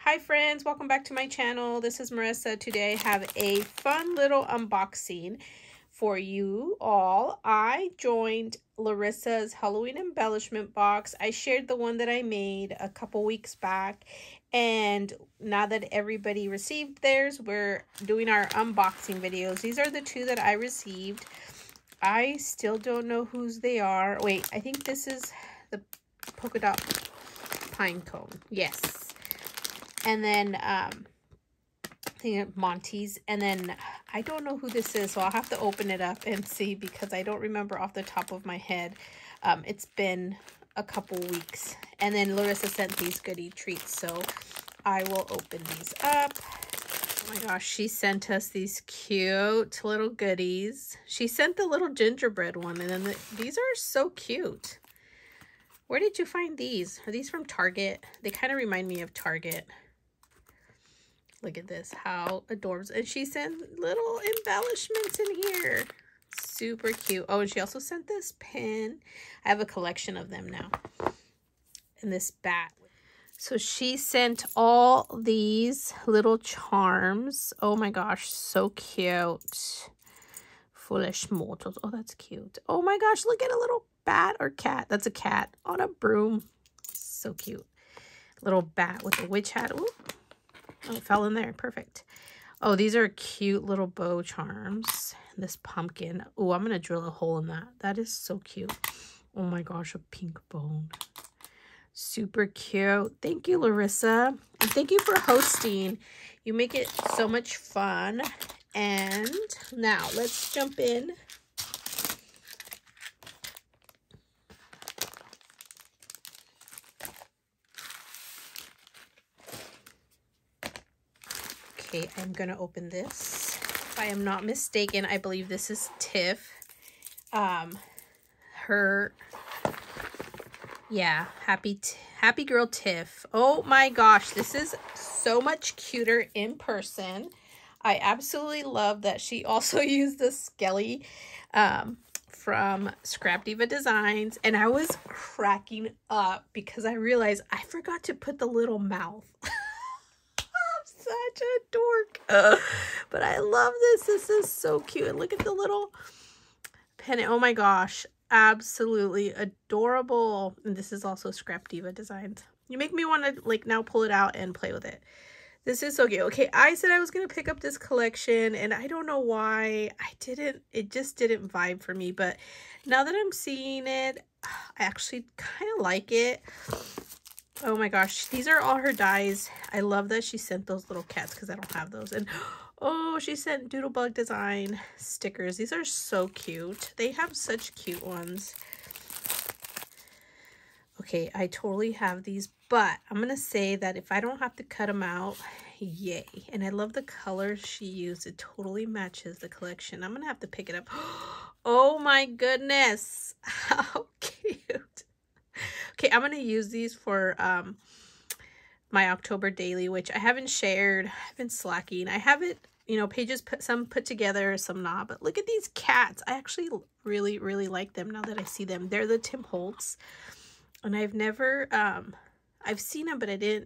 Hi friends, welcome back to my channel. This is Marissa. Today I have a fun little unboxing for you all. I joined Larissa's Halloween embellishment box. I shared the one that I made a couple weeks back, and now that everybody received theirs, we're doing our unboxing videos. These are the two that I received. I still don't know whose they are. Wait, I think this is the polka dot pine cone. Yes. And then I think Monti's, and then I don't know who this is, so I'll have to open it up and see because I don't remember off the top of my head. It's been a couple weeks, and then Larisa sent these goodie treats, so I will open these up. Oh my gosh, she sent us these cute little goodies. She sent the little gingerbread one, and then these are so cute. Where did you find these? Are these from Target? They kind of remind me of Target. Look at this, how adorable. And she sent little embellishments in here. Super cute. Oh, and she also sent this pin. I have a collection of them now. And this bat. So she sent all these little charms. Oh my gosh, so cute. Foolish mortals. Oh, that's cute. Oh my gosh, look at a little bat or cat. That's a cat on a broom. So cute. Little bat with a witch hat. Ooh. Oh, it fell in there. Perfect. Oh, these are cute little bow charms. This pumpkin. Oh, I'm going to drill a hole in that. That is so cute. Oh my gosh, a pink bone. Super cute. Thank you, Larisa. And thank you for hosting. You make it so much fun. And now let's jump in. Okay, I'm going to open this. If I am not mistaken, I believe this is Tiff. Happy girl Tiff. Oh my gosh, this is so much cuter in person. I absolutely love that she also used the Skelly from Scrap Diva Designs. And I was cracking up because I realized I forgot to put the little mouth. Such a dork. But I love this. This is so cute. And look at the little pennant. Oh my gosh. Absolutely adorable. And this is also Scrap Diva Designs. You make me want to like now pull it out and play with it. This is so cute. Okay, I said I was going to pick up this collection and I don't know why I didn't. It just didn't vibe for me. But now that I'm seeing it, I actually kind of like it. Oh my gosh, these are all her dies. I love that she sent those little cats because I don't have those. And oh, she sent Doodlebug Design stickers. These are so cute. They have such cute ones. Okay, I totally have these, but I'm going to say that if I don't have to cut them out, yay. And I love the colors she used. It totally matches the collection. I'm going to have to pick it up. Oh my goodness. How cute. Okay, I'm going to use these for my October daily, which I haven't shared. I've been slacking. I have it, you know, pages some put together, some not. But look at these cats. I actually really, really like them now that I see them. They're the Tim Holtz. And I've never, I've seen them, but I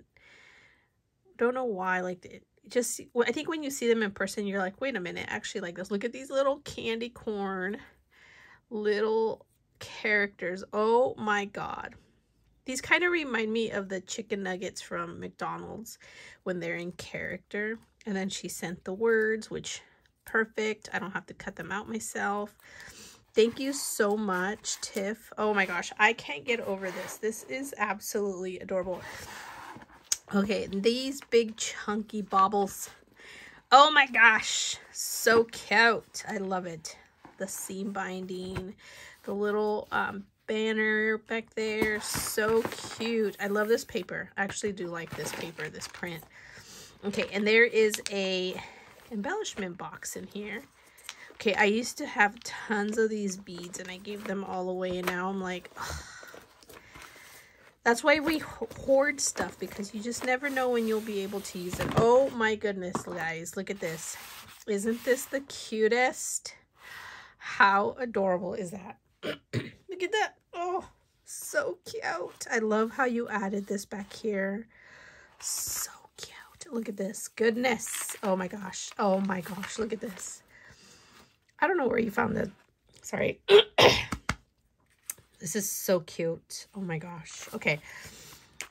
don't know why. Like, it just, I think when you see them in person, you're like, wait a minute, I actually like this. Look at these little candy corn, little characters. Oh my god, these kind of remind me of the chicken nuggets from McDonald's when they're in character. And then she sent the words, which perfect. I don't have to cut them out myself. Thank you so much, Tiff. Oh my gosh, I can't get over this. This is absolutely adorable. Okay, these big chunky baubles. Oh my gosh, so cute. I love it. The seam binding, the little banner back there, so cute. I love this paper. I actually do like this paper, this print. Okay, and there is a embellishment box in here. Okay, I used to have tons of these beads and I gave them all away, and now I'm like, ugh. That's why we hoard stuff, because you just never know when you'll be able to use it. Oh my goodness, guys, look at this. Isn't this the cutest? How adorable is that? Look at that. Oh, so cute. I love how you added this back here. So cute. Look at this. Goodness. Oh my gosh. Oh my gosh. Look at this. I don't know where you found this. Sorry. This is so cute. Oh my gosh. Okay.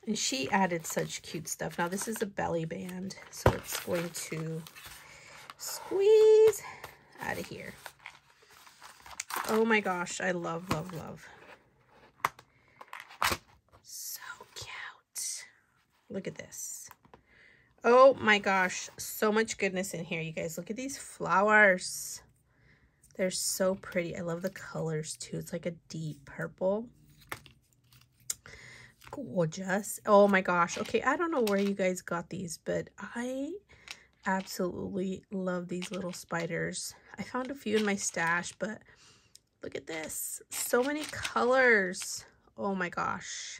And she added such cute stuff. Now this is a belly band, so it's going to squeeze out of here. Oh my gosh. I love, love, love. So cute. Look at this. Oh my gosh. So much goodness in here, you guys. Look at these flowers. They're so pretty. I love the colors too. It's like a deep purple. Gorgeous. Oh my gosh. Okay, I don't know where you guys got these, but I absolutely love these little spiders. I found a few in my stash, but look at this. So many colors. Oh my gosh.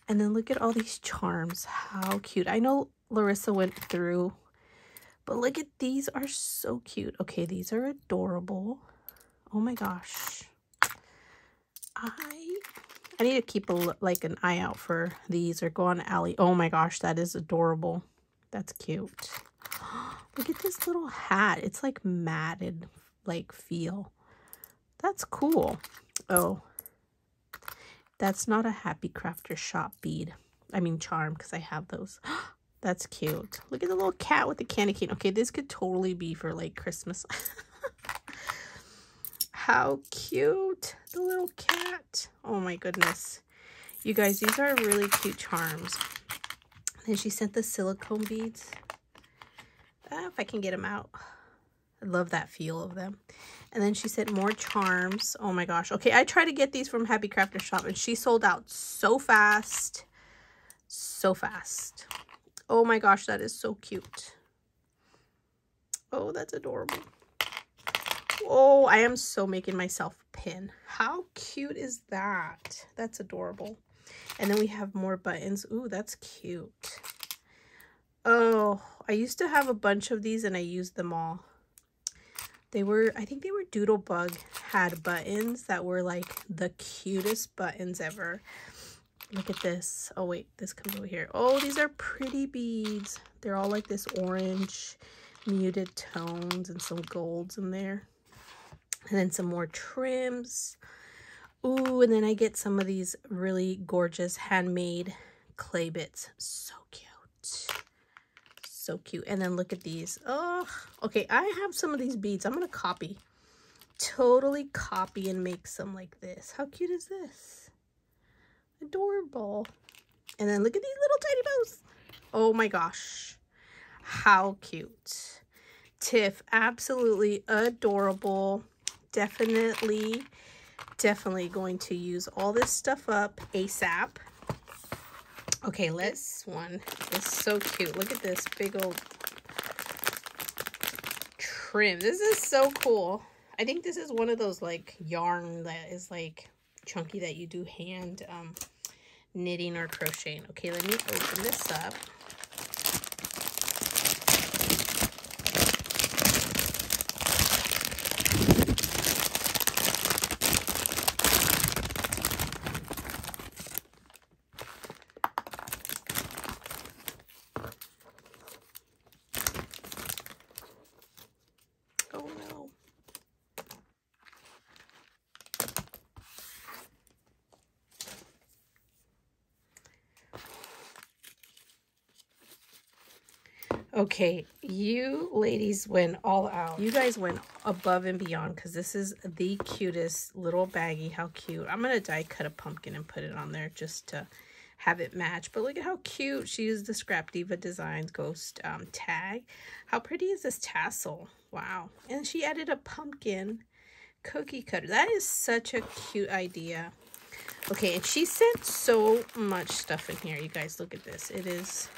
And then look at all these charms. How cute. I know Larissa went through, but look at these are so cute. Okay, these are adorable. Oh my gosh. I need to keep like an eye out for these or go on Alley. Oh my gosh, that is adorable. That's cute. Look at this little hat. It's like matted like feel. That's cool. Oh, that's not a Happy Crafter Shop bead. I mean charm, because I have those. That's cute. Look at the little cat with the candy cane. Okay, this could totally be for like Christmas. How cute. The little cat. Oh my goodness. You guys, these are really cute charms. Then she sent the silicone beads. If I can get them out. I love that feel of them. And then she sent more charms. Oh my gosh. Okay, I tried to get these from Happy Crafter Shop and she sold out so fast. So fast. Oh my gosh, that is so cute. Oh, that's adorable. Oh, I am so making myself a pin. How cute is that? That's adorable. And then we have more buttons. Ooh, that's cute. Oh, I used to have a bunch of these and I used them all. They were, I think they were Doodlebug had buttons that were like the cutest buttons ever. Look at this. Oh wait, this comes over here. Oh, these are pretty beads. They're all like this orange muted tones and some golds in there. And then some more trims. Ooh, and then I get some of these really gorgeous handmade clay bits. So cute. So cute. And then look at these. Oh, okay. I have some of these beads. I'm going to copy. Totally copy and make some like this. How cute is this? Adorable. And then look at these little tiny bows. Oh my gosh. How cute. Tiff, absolutely adorable. Definitely going to use all this stuff up ASAP. Okay, this one is so cute. Look at this big old trim. This is so cool. I think this is one of those like yarn that is like chunky that you do hand knitting or crocheting. Okay, let me open this up. Okay, you ladies went all out. You guys went above and beyond because this is the cutest little baggie. How cute. I'm going to die cut a pumpkin and put it on there just to have it match. But look at how cute. She used the Scrap Diva Designs Ghost tag. How pretty is this tassel? Wow. And she added a pumpkin cookie cutter. That is such a cute idea. Okay, and she sent so much stuff in here. You guys, look at this. It is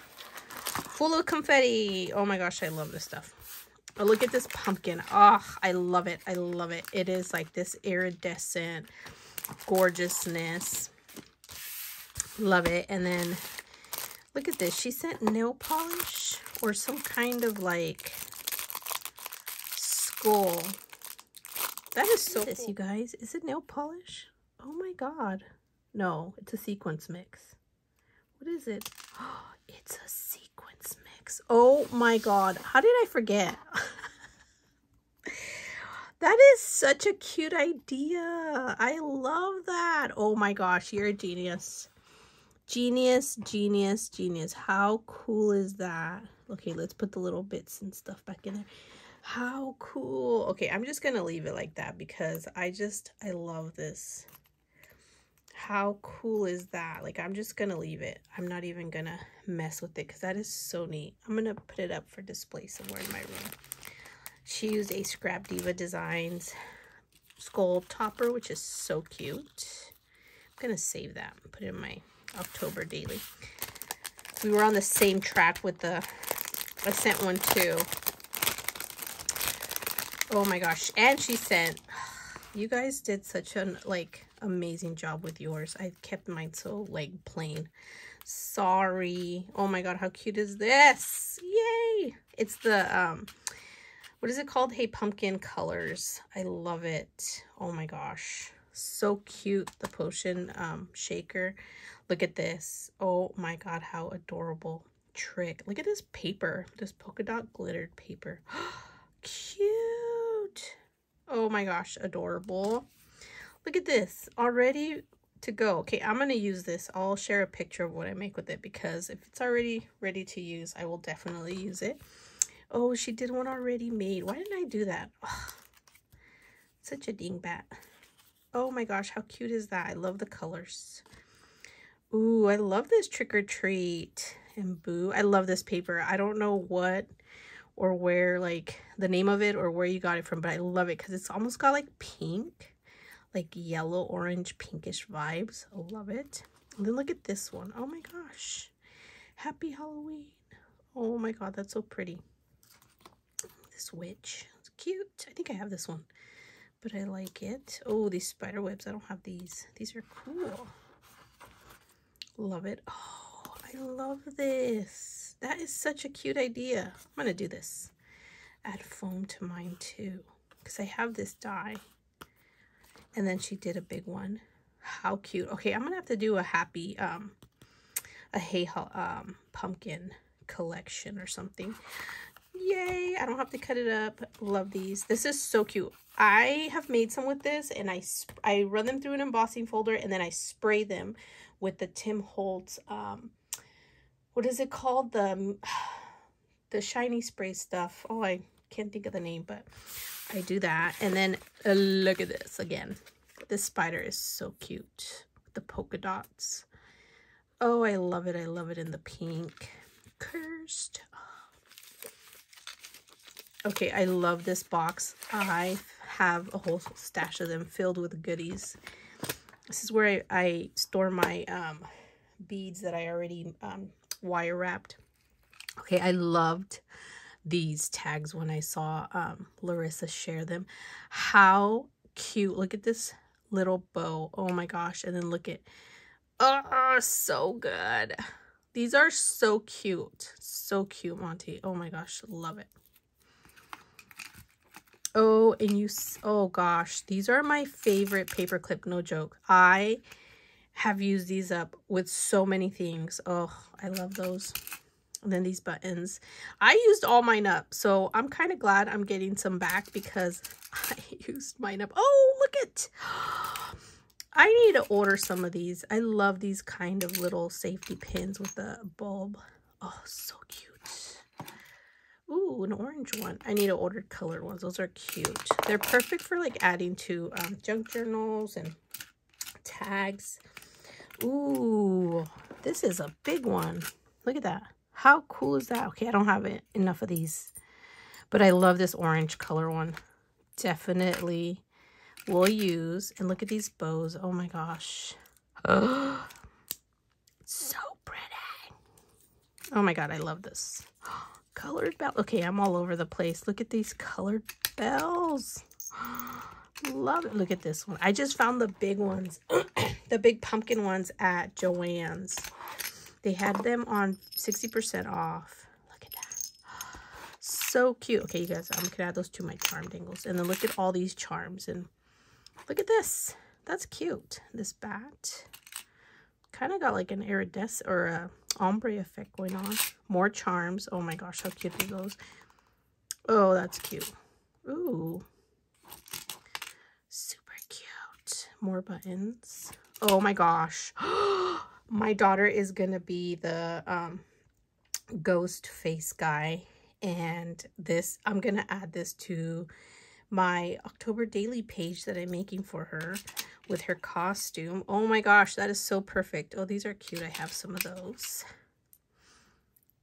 full of confetti. Oh my gosh, I love this stuff. Oh, look at this pumpkin. Oh, I love it. I love it. It is like this iridescent gorgeousness. Love it. And then look at this. She sent nail polish or some kind of like skull. That is so cool. You guys, is it nail polish? Oh my god. No, it's a sequence mix. What is it? It's a sequence mix. Oh my God. How did I forget? That is such a cute idea. I love that. Oh my gosh, you're a genius. Genius, genius, genius. How cool is that? Okay, let's put the little bits and stuff back in there. How cool. Okay, I'm just gonna leave it like that because I love this. How cool is that? Like, I'm just gonna leave it. I'm not even gonna mess with it because that is so neat. I'm gonna put it up for display somewhere in my room. She used a Scrap Diva Designs skull topper, which is so cute. I'm gonna save that and put it in my October daily. We were on the same track with the, I sent one too. Oh my gosh. And she sent, you guys did such an like amazing job with yours. I kept mine so like plain. Sorry. Oh my God, how cute is this? Yay. It's the what is it called? Hey Pumpkin Colors. I love it. Oh my gosh. So cute. The potion shaker. Look at this. Oh my God, how adorable. Trick. Look at this paper. This polka dot glittered paper. Cute. Oh my gosh, adorable. Look at this. All ready to go. Okay, I'm going to use this. I'll share a picture of what I make with it because if it's already ready to use, I will definitely use it. Oh, she did one already made. Why didn't I do that? Oh, such a dingbat. Oh my gosh, how cute is that? I love the colors. Ooh, I love this Trick or Treat and Boo. I love this paper. I don't know what or where, like, the name of it or where you got it from, but I love it because it's almost got, like, pink, like, yellow, orange, pinkish vibes. I love it. And then look at this one. Oh my gosh. Happy Halloween. Oh my God, that's so pretty. This witch. It's cute. I think I have this one, but I like it. Oh, these spider webs. I don't have these. These are cool. Love it. Oh, I love this. That is such a cute idea. I'm going to do this. Add foam to mine too, because I have this die. And then she did a big one. How cute. Okay, I'm going to have to do a happy, a Hey Pumpkin collection or something. Yay, I don't have to cut it up. Love these. This is so cute. I have made some with this, and I run them through an embossing folder, and then I spray them with the Tim Holtz, what is it called? The shiny spray stuff. Oh, I can't think of the name, but I do that. And then look at this again. This spider is so cute. The polka dots. Oh, I love it. I love it in the pink. Cursed. Okay, I love this box. I have a whole stash of them filled with goodies. This is where I store my beads that I already wire wrapped. Okay, I loved these tags when I saw Larissa share them. How cute. Look at this little bow. Oh my gosh. And then look at, oh, so good. These are so cute. So cute, Monty. Oh my gosh, love it. Oh, and oh gosh, these are my favorite paper clip, no joke. I have used these up with so many things. Oh, I love those. And then these buttons. I used all mine up, so I'm kind of glad I'm getting some back because I used mine up. Oh, look at, I need to order some of these. I love these kind of little safety pins with the bulb. Oh, so cute. Ooh, an orange one. I need to order colored ones. Those are cute. They're perfect for like adding to junk journals and tags. Ooh, this is a big one. Look at that. How cool is that? Okay, I don't have enough of these, but I love this orange color one. Definitely will use. And look at these bows. Oh my gosh. Oh, so pretty. Oh my God, I love this. Colored bell. Okay, I'm all over the place. Look at these colored bells. Love it. Look at this one. I just found the big ones, the big pumpkin ones at Joann's. They had them on 60% off. Look at that. So cute. Okay, you guys, I'm gonna add those to my charm dingles. And then look at all these charms. And look at this. That's cute. This bat kind of got like an iridescent or ombre effect going on. More charms. Oh my gosh, how cute are those? Oh, that's cute. Ooh. Super cute. More buttons. Oh my gosh. My daughter is going to be the ghost face guy. And this, I'm going to add this to my October daily page that I'm making for her with her costume. Oh my gosh, that is so perfect. Oh, these are cute. I have some of those.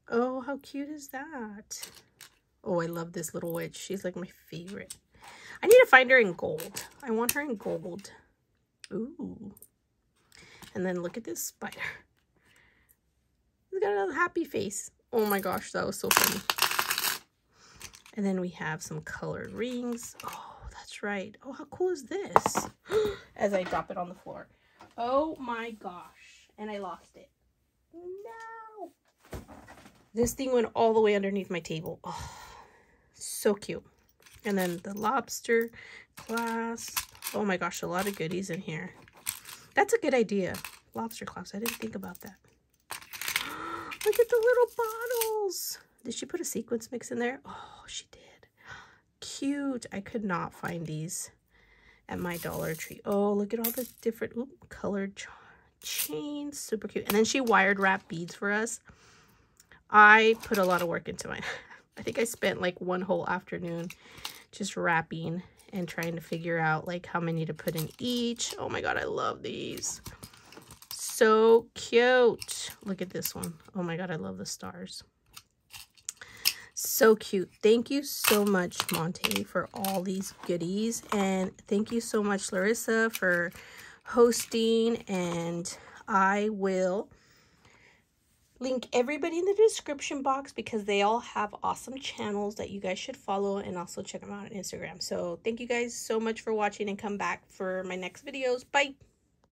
Oh, how cute is that? Oh, I love this little witch. She's like my favorite. I need to find her in gold. I want her in gold. Ooh. And then look at this spider. He's got a happy face. Oh my gosh, that was so funny. And then we have some colored rings. Oh, that's right. Oh, how cool is this? As I drop it on the floor. Oh my gosh. And I lost it. No. This thing went all the way underneath my table. Oh, so cute. And then the lobster clasp. Oh my gosh, a lot of goodies in here. That's a good idea. Lobster clasp. I didn't think about that. Look at the little bottles. Did she put a sequence mix in there? Oh, she did. Cute. I could not find these at my Dollar Tree. Oh, look at all the different colored chains. Super cute. And then she wired wrap beads for us. I put a lot of work into mine. I think I spent like one whole afternoon just wrapping and trying to figure out like how many to put in each. Oh my god, I love these. So cute. Look at this one. Oh my god, I love the stars. So cute. Thank you so much, Monti, for all these goodies. And thank you so much, Larisa, for hosting. And I will link everybody in the description box because they all have awesome channels that you guys should follow and also check them out on Instagram. So thank you guys so much for watching and come back for my next videos. Bye.